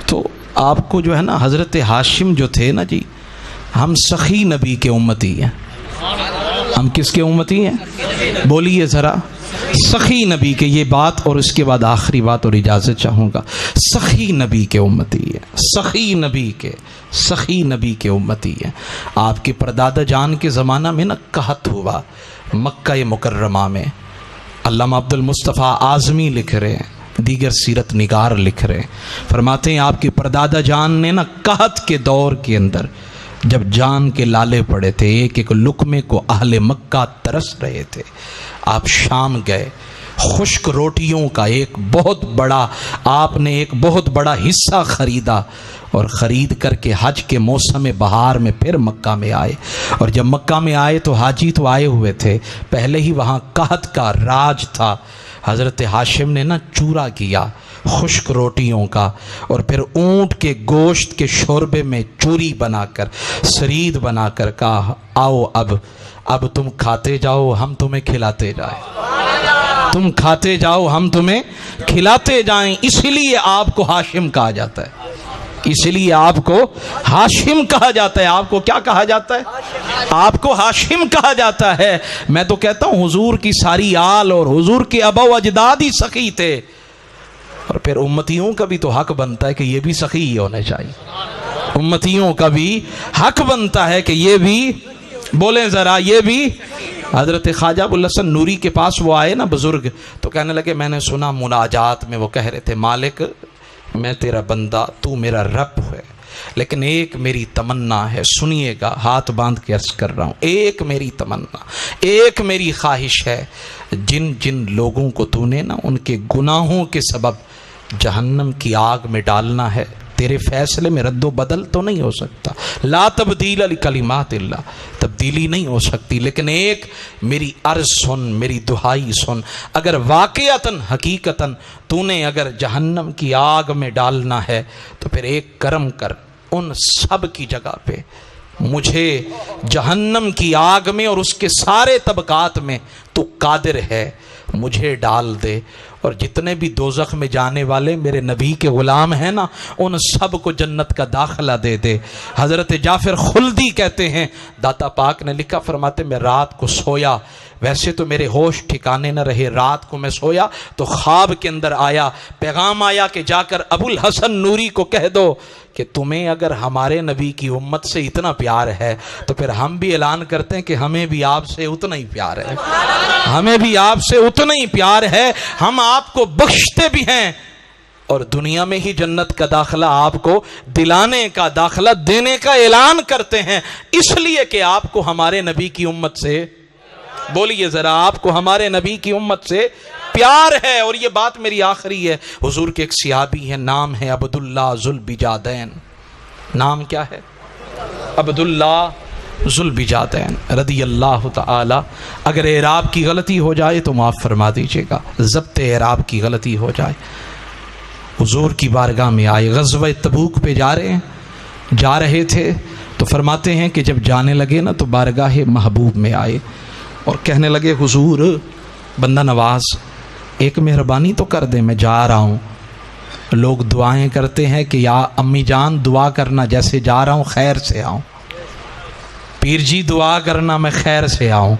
تو آپ کو جو ہے نا حضرت ہاشم جو تھے نا جی، ہم سخی نبی کے امتی ہیں۔ ہم کس کے امتی ہیں؟ بولیے ذرا، سخی نبی کے۔ یہ بات اور اس کے بعد آخری بات اور اجازت چاہوں گا، سخی نبی کے امتی ہیں، سخی نبی کے امتی ہیں۔ آپ کے پردادا جان کے زمانہ میں نا قحط ہوا مکہ مکرمہ میں۔ علامہ عبد المصطفیٰ اعظمی لکھ رہے ہیں، دیگر سیرت نگار لکھ رہے ہیں، فرماتے ہیں آپ کے پردادا جان نے نا قحط کے دور کے اندر جب جان کے لالے پڑے تھے، ایک ایک لقمے کو اہل مکہ ترس رہے تھے، آپ شام گئے، خشک روٹیوں کا آپ نے ایک بہت بڑا حصہ خریدا، اور خرید کر کے حج کے موسم بہار میں پھر مکہ میں آئے۔ اور جب مکہ میں آئے تو حاجی تو آئے ہوئے تھے، پہلے ہی وہاں قحط کا راج تھا۔ حضرت ہاشم نے نا چورا کیا خشک روٹیوں کا، اور پھر اونٹ کے گوشت کے شوربے میں چوری بنا کر، سرید بنا کر کہا، آؤ اب تم کھاتے جاؤ، ہم تمہیں کھلاتے جائیں، تم کھاتے جاؤ، ہم تمہیں کھلاتے جائیں۔ اسی لیے آپ کو ہاشم کہا جاتا ہے، اسی لیے آپ کو ہاشم کہا جاتا ہے۔ آپ کو کیا کہا جاتا ہے؟ آپ کو ہاشم کہا جاتا ہے۔ میں تو کہتا ہوں حضور کی ساری آل اور حضور کے آبا و اجداد ہی سخی تھے، اور پھر امتیوں کا بھی تو حق بنتا ہے کہ یہ بھی سخی ہی ہونے چاہیے۔ امتیوں کا بھی حق بنتا ہے کہ یہ بھی، بولیں ذرا، یہ بھی۔ حضرت خواجہ ابوالحسن نوری کے پاس وہ آئے نا بزرگ، تو کہنے لگے میں نے سنا مناجات میں وہ کہہ رہے تھے، مالک میں تیرا بندہ، تو میرا رب ہے، لیکن ایک میری تمنا ہے، سنیے گا، ہاتھ باندھ کے عرض کر رہا ہوں، ایک میری تمنا، ایک میری خواہش ہے، جن لوگوں کو تو نے نا ان کے گناہوں کے سبب جہنم کی آگ میں ڈالنا ہے، تیرے فیصلے میں رد و بدل تو نہیں ہو سکتا. لا تبدیل لکلمات اللہ، تبدیلی نہیں ہو سکتی. لیکن ایک میری عرض سن، میری دہائی سن، اگر واقعتاً حقیقتاً تو نے اگر جہنم کی آگ میں ڈالنا ہے تو پھر ایک کرم کر، ان سب کی جگہ پہ مجھے جہنم کی آگ میں اور اس کے سارے طبقات میں تو قادر ہے، مجھے ڈال دے. اور جتنے بھی دوزخ میں جانے والے میرے نبی کے غلام ہیں نا، ان سب کو جنت کا داخلہ دے دے. حضرت جعفر خلدی کہتے ہیں، داتا پاک نے لکھا، فرماتے میں رات کو سویا، ویسے تو میرے ہوش ٹھکانے نہ رہے، رات کو میں سویا تو خواب کے اندر آیا، پیغام آیا کہ جا کر ابو الحسن نوری کو کہہ دو کہ تمہیں اگر ہمارے نبی کی امت سے اتنا پیار ہے تو پھر ہم بھی اعلان کرتے ہیں کہ ہمیں بھی آپ سے اتنا ہی پیار ہے، ہمیں بھی آپ سے اتنا ہی پیار ہے، ہم آپ کو بخشتے بھی ہیں اور دنیا میں ہی جنت کا داخلہ آپ کو دلانے کا، داخلہ دینے کا اعلان کرتے ہیں، اس لیے کہ آپ کو ہمارے نبی کی امت سے، بولیے ذرا، آپ کو ہمارے نبی کی امت سے پیار ہے. اور یہ بات میری آخری ہے، حضور کے ایک صحابی ہیں، نام ہے عبداللہ ذوالبجادین. نام کیا ہے؟ عبداللہ ذوالبجادین رضی اللہ تعالی. اگر اعراب کی غلطی ہو جائے تو معاف فرما دیجیے گا، ضبط اعراب کی غلطی ہو جائے. حضور کی بارگاہ میں آئے، غزوہ تبوک پہ جا رہے تھے تو فرماتے ہیں کہ جب جانے لگے نا تو بارگاہ محبوب میں آئے اور کہنے لگے، حضور بندہ نواز ایک مہربانی تو کر دیں، میں جا رہا ہوں. لوگ دعائیں کرتے ہیں کہ یا امی جان دعا کرنا جیسے جا رہا ہوں خیر سے آؤں، پیر جی دعا کرنا میں خیر سے آؤں.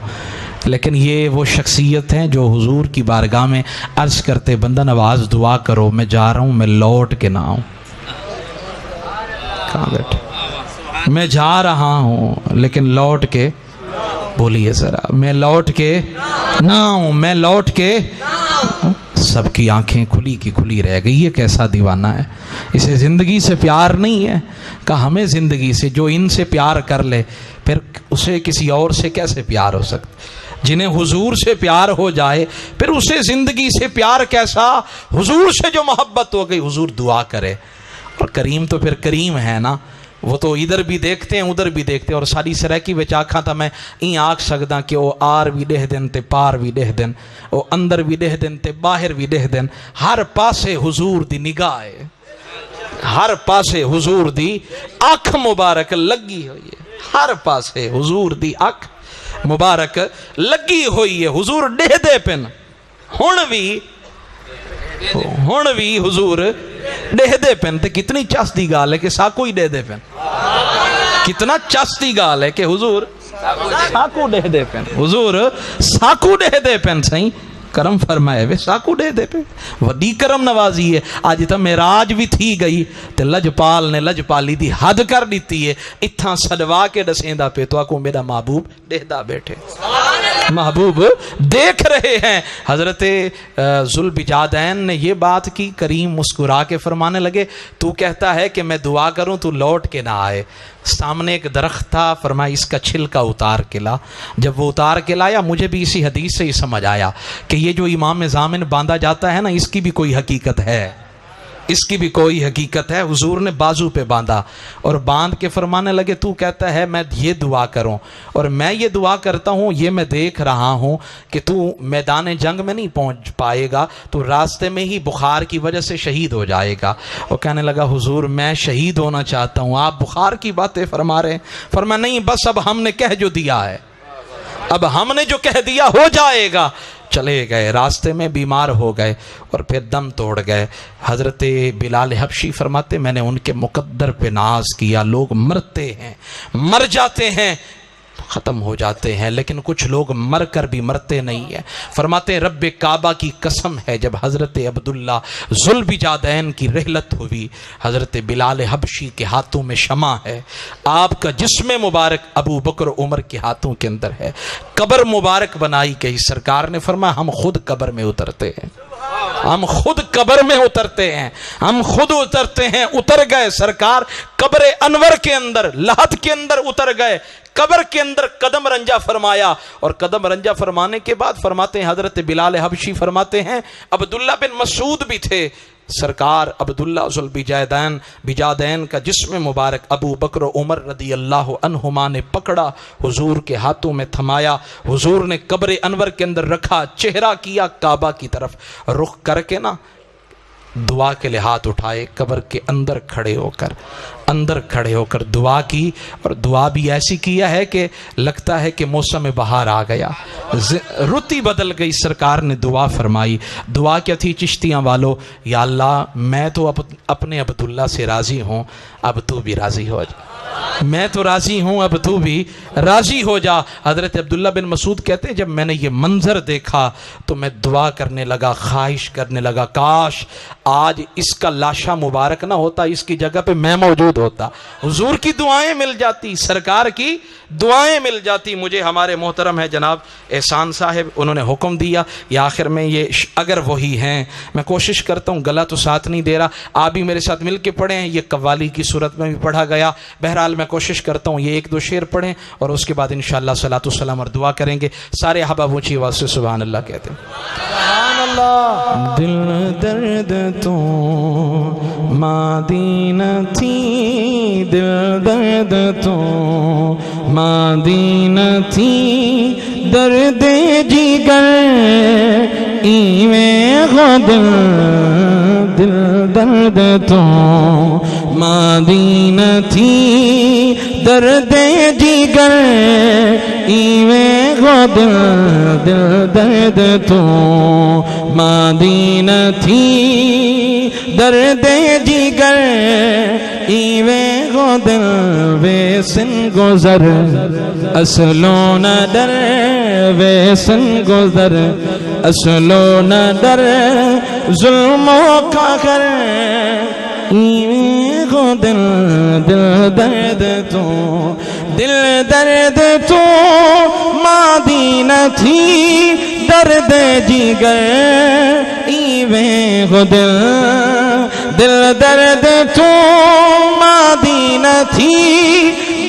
لیکن یہ وہ شخصیت ہیں جو حضور کی بارگاہ میں عرض کرتے، بندہ نواز دعا کرو، میں جا رہا ہوں، میں لوٹ کے نہ آؤں. کہاں بیٹھے؟ میں جا رہا ہوں لیکن لوٹ کے، بولیے ذرا، میں لوٹ کے نہ آؤں، میں لوٹ کے. سب کی آنکھیں کھلی کی کھلی رہ گئی، یہ کیسا دیوانہ ہے، اسے زندگی سے پیار نہیں ہے. کہ ہمیں زندگی سے، جو ان سے پیار کر لے پھر اسے کسی اور سے کیسے پیار ہو سکتا؟ جنہیں حضور سے پیار ہو جائے پھر اسے زندگی سے پیار کیسا؟ حضور سے جو محبت ہو گئی، حضور دعا کرے. اور کریم تو پھر کریم ہے نا، وہ تو ادھر بھی دیکھتے ہیں ادھر بھی دیکھتے ہیں. اور ساری سرائکی وچ آکھاں تا میں این آکھ سکدا کہ وہ آر بھی ڈہ دن تے پار بھی ڈہ دن، وہ اندر بھی ڈہ دن تے باہر بھی ڈہ دن. ہر پاسے حضور دی نگاہ ہے، ہر پاسے حضور دی اکھ مبارک لگی ہوئی ہے، ہر پاسے حضور دی اکھ مبارک لگی ہوئی ہے. حضور ڈہ دے پن، ہن بھی حضور ڈہ دے پن. تے کتنی چس دی گال ہے کہ ساکو ہی ڈہ دے پن، کتنا چس دی گال ہے کہ حضور ساکو ڈہ دے پن، حضور ساکو ڈہ دے پن. سہی کرم فرمائے وے ساکو ڈہ دے پن، وڈی کرم نوازی ہے. آج تا معراج بھی تھی گئی تے لجپال نے لجپالی دی حد کر دیتی ہے، اتھاں سڈوا کے دسیندا پہ تو آکو میرا محبوب ڈہدا بیٹھے، محبوب دیکھ رہے ہیں. حضرت ذوالبجادین نے یہ بات کی، کریم مسکرا کے فرمانے لگے، تو کہتا ہے کہ میں دعا کروں تو لوٹ کے نہ آئے. سامنے ایک درخت تھا، فرمایا اس کا چھلکا اتار کے لا. جب وہ اتار کے لایا مجھے بھی اسی حدیث سے ہی سمجھ آیا کہ یہ جو امام ضامن باندھا جاتا ہے نا، اس کی بھی کوئی حقیقت ہے، اس کی بھی کوئی حقیقت ہے. حضور نے بازو پہ باندھا اور باندھ کے فرمانے لگے، تو کہتا ہے میں یہ دعا کروں اور میں یہ دعا کرتا ہوں، یہ میں دیکھ رہا ہوں کہ تو میدان جنگ میں نہیں پہنچ پائے گا، تو راستے میں ہی بخار کی وجہ سے شہید ہو جائے گا. اور کہنے لگا حضور میں شہید ہونا چاہتا ہوں، آپ بخار کی باتیں فرما رہے ہیں. فرمایا نہیں، بس اب ہم نے کہہ جو دیا ہے، اب ہم نے جو کہہ دیا ہو جائے گا. چلے گئے، راستے میں بیمار ہو گئے اور پھر دم توڑ گئے. حضرت بلال حبشی فرماتے میں نے ان کے مقدر پہ ناز کیا. لوگ مرتے ہیں، مر جاتے ہیں، ختم ہو جاتے ہیں، لیکن کچھ لوگ مر کر بھی مرتے نہیں ہیں. فرماتے ہیں رب کعبہ کی قسم ہے، جب حضرت عبداللہ ذوالبجادین کی رحلت ہوئی، حضرت بلال حبشی کے ہاتھوں میں شمع ہے، آپ کا جسم مبارک ابو بکر عمر کے ہاتھوں کے اندر ہے. قبر مبارک بنائی گئی. سرکار نے فرمایا ہم خود قبر میں اترتے ہیں، ہم خود قبر میں اترتے ہیں، ہم خود اترتے ہیں. اتر گئے سرکار قبر انور کے اندر، لحد کے اندر اتر گئے، قبر کے اندر قدم رنجا فرمایا. اور قدم رنجا فرمانے کے بعد فرماتے ہیں حضرت بلال حبشی فرماتے ہیں عبداللہ بن مسعود بھی تھے، سرکار عبداللہ بجادین کا جسم مبارک ابو بکر و عمر رضی اللہ عنہما نے پکڑا، حضور کے ہاتھوں میں تھمایا، حضور نے قبر انور کے اندر رکھا، چہرہ کیا کعبہ کی طرف، رخ کر کے نا دعا کے لیے ہاتھ اٹھائے، قبر کے اندر کھڑے ہو کر دعا کی، اور دعا بھی ایسی کیا ہے کہ لگتا ہے کہ موسم بہار آ گیا، رتی بدل گئی۔ سرکار نے دعا فرمائی، دعا کیا تھی چشتیاں والو؟ یا اللہ میں تو اپنے عبداللہ سے راضی ہوں، اب تو بھی راضی ہو جا، میں تو راضی ہوں، اب تو بھی راضی ہو جا۔ حضرت عبداللہ بن مسعود کہتے ہیں جب میں نے یہ منظر دیکھا تو میں دعا کرنے لگا، خواہش کرنے لگا کاش آج اس کا لاشا مبارک نہ ہوتا، اس کی جگہ پہ میں موجود ہوتا، حضور کی دعائیں مل جاتی، سرکار کی دعائیں مل جاتی مجھے۔ ہمارے محترم ہے جناب احسان صاحب، انہوں نے حکم دیا یا آخر میں یہ اگر وہی ہیں، میں کوشش کرتا ہوں، گلا تو ساتھ نہیں دے رہا، آپ بھی میرے ساتھ مل کے پڑھیں، یہ قوالی کی صورت میں بھی پڑھا گیا، بہرحال میں کوشش کرتا ہوں یہ ایک دو شعر پڑھیں اور اس کے بعد انشاءاللہ صلاۃ والسلام اور دعا کریں گے۔ سارے احباب اونچی آواز سے سبحان اللہ کہتے ہیں۔ سبحان اللہ۔ دل درد تو مادین تھی، دل درد تو مادین تھی، درد جگر ایویں غد، دل درد تو مادین تھی، درد جگر ایویں غد، دل درد تو مادین تھی، درد جگر ایویں غد، وے سن گزر اصلو نہ ڈر، وے سن گزر اصلو نہ ڈر، ظلموں کا کر ایویں غد، دل درد تو، دل درد تو مادین تھی، درد جگر ایویں غد، دل درد تو مادین تھی،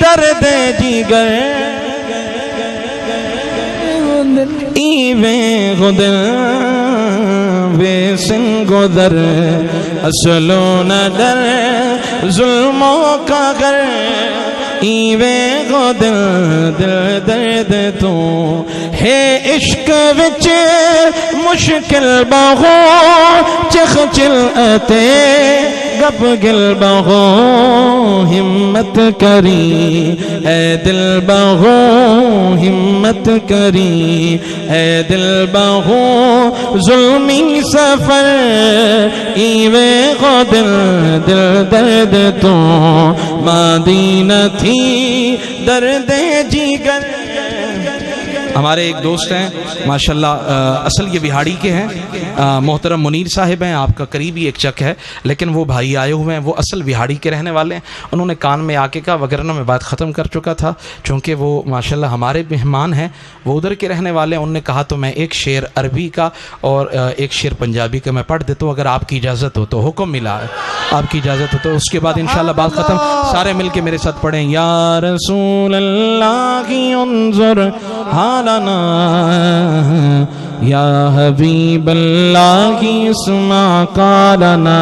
درد جگر ایویں غد، وے سن گزر اصلو نہ ڈر، ظلموں کا گھر ایویں غد، دل درد تو ہے عشق وچ مشکل بہو، چخ چل اتے گپ گل بہو، ہمت کری اے دل بہو، ہمت کری اے دل بہو، ظلمی سفر ایویں غد، دل درد تو مادین تھی، درد جگر۔ ہمارے ایک دوست ہیں ماشاءاللہ، اصل یہ بہاڑی کے ہیں، محترم منیر صاحب ہیں، آپ کا قریبی ایک چک ہے، لیکن وہ بھائی آئے ہوئے ہیں، وہ اصل بہاڑی کے رہنے والے ہیں۔ انہوں نے کان میں آ کے کہا، وگرنہ میں بات ختم کر چکا تھا، چونکہ وہ ماشاءاللہ ہمارے مہمان ہیں، وہ ادھر کے رہنے والے ہیں۔ انہوں نے کہا تو میں ایک شعر عربی کا اور ایک شعر پنجابی کا میں پڑھ دیتا ہوں، اگر آپ کی اجازت ہو تو۔ حکم ملا ہے، آپ کی اجازت ہو تو اس کے بعد انشاءاللہ بات ختم۔ سارے مل کے میرے ساتھ پڑھیں، یا رسول اللہ انظر حالنا، یا حبیب اللہ اسمع قالنا،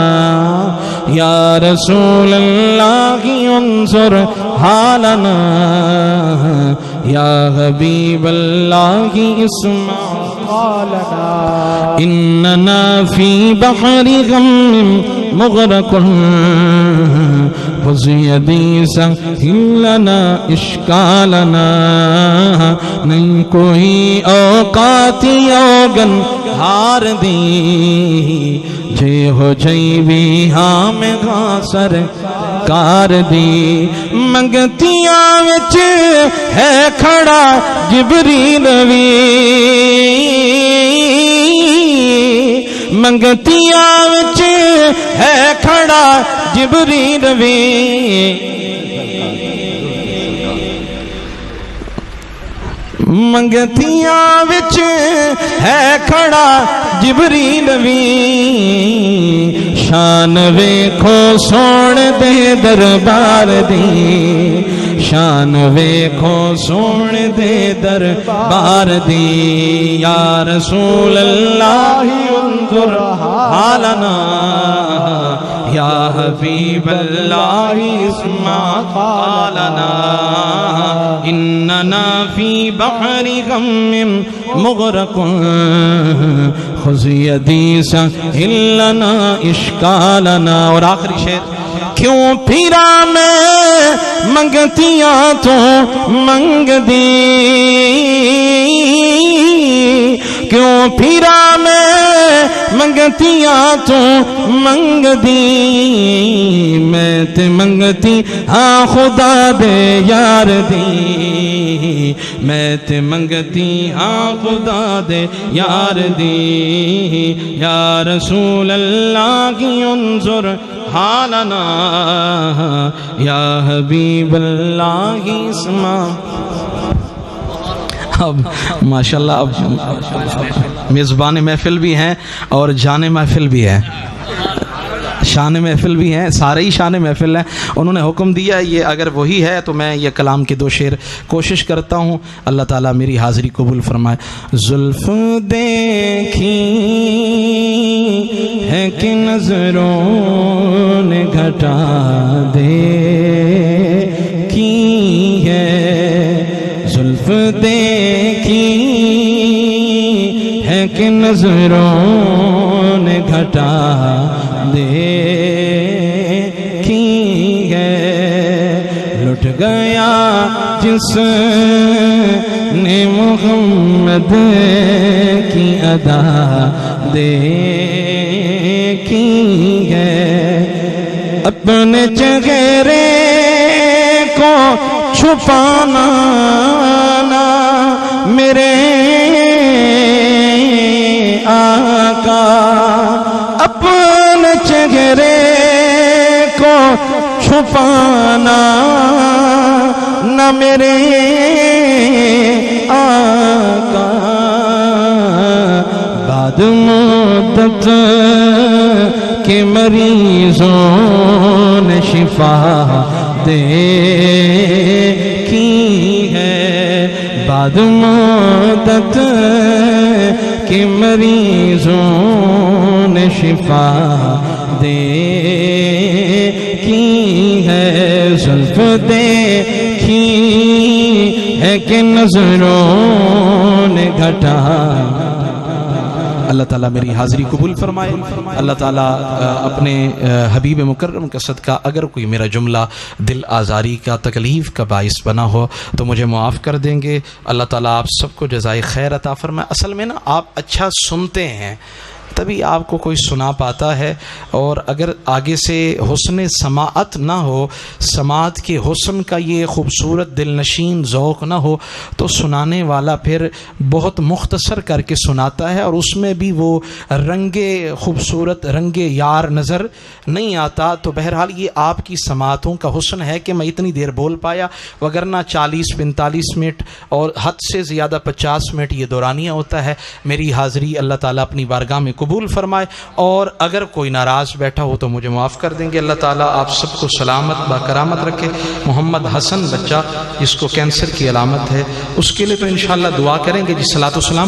یا رسول اللہ انظر حالنا، یا حبیب اللہ اسمع قالنا، اننا فی بحر غم مغرق، خذ یدی سہل لنا اشکالنا، نہیں کوئی اوقاتی اوگن ہار دی، جے ہو جئی بھی ہاں میں غاسر کار دی، منگتیاں وچ ہے کھڑا جبریل وی، منگتیاں وچ ہے کھڑا جبریل وی، منگتیاں وچ ہے کھڑا جبریل وی، شان ویکھو سونے دے دربار دی، شان ویکھو سون دے دربار دی یا رسول اللہ انظر حالنا یا حبیب اللہ اسمع قالنا اننا فی بحر غم مغرق خذ یدی سہل لنا اشکالنا. اور آخری شعر کیوں پھرا میں منگتیاں تو منگ دی کیوں پھرا میں منگتیاں تو منگ دی میں تے منگتی ہاں خدا دے یار دی میں تے منگتی ہاں خدا دے یار دی یا رسول اللہ کی انظر حالنا یا حبیب اللہ کی اسمع. اب ماشاءاللہ اب میزبان محفل بھی ہیں اور جان محفل بھی ہے، شان محفل بھی ہیں، سارے ہی شان محفل ہیں. انہوں نے حکم دیا یہ اگر وہی ہے تو میں یہ کلام کے 2 شعر کوشش کرتا ہوں. اللہ تعالیٰ میری حاضری قبول فرمائے. زلف دیکھی ہے کہ نظروں نے گھٹا دے کی ہے زلف دیکھی ہے کہ نظروں نے گھٹا دے کی ہے لٹ گیا جس نے محمد کی ادا دیکھی ہے اپنے چہرے کو چھپانا نہ میرے آقا اپنے چہرے کو چھپانا نہ میرے آقا بعد مدت کے مریضوں نے شفا دیکھی ہے بعد مدت کے مریضوں نے شفا دیکھی ہے زلف دیکھی ہے کہ نظروں نے گھٹا. اللہ تعالیٰ میری حاضری قبول فرمائے. اللہ تعالیٰ اپنے حبیب مکرم کا صدقہ اگر کوئی میرا جملہ دل آزاری کا تکلیف کا باعث بنا ہو تو مجھے معاف کر دیں گے. اللہ تعالیٰ آپ سب کو جزائے خیر عطا فرمائے. اصل میں نا آپ اچھا سنتے ہیں تبھی آپ کو کوئی سنا پاتا ہے، اور اگر آگے سے حسن سماعت نہ ہو، سماعت کے حسن کا یہ خوبصورت دل نشین ذوق نہ ہو تو سنانے والا پھر بہت مختصر کر کے سناتا ہے اور اس میں بھی وہ رنگ خوبصورت رنگ یار نظر نہیں آتا. تو بہرحال یہ آپ کی سماعتوں کا حسن ہے کہ میں اتنی دیر بول پایا، وگرنہ 40-45 منٹ اور حد سے زیادہ 50 منٹ یہ دورانیہ ہوتا ہے. میری حاضری اللہ تعالیٰ اپنی بارگاہ میں قبول فرمائے، اور اگر کوئی ناراض بیٹھا ہو تو مجھے معاف کر دیں گے. اللہ تعالیٰ آپ سب کو سلامت باکرامت رکھے. محمد حسن بچہ جس کو کینسر کی علامت ہے اس کے لیے تو انشاءاللہ دعا کریں گے. جی صلاۃ و سلام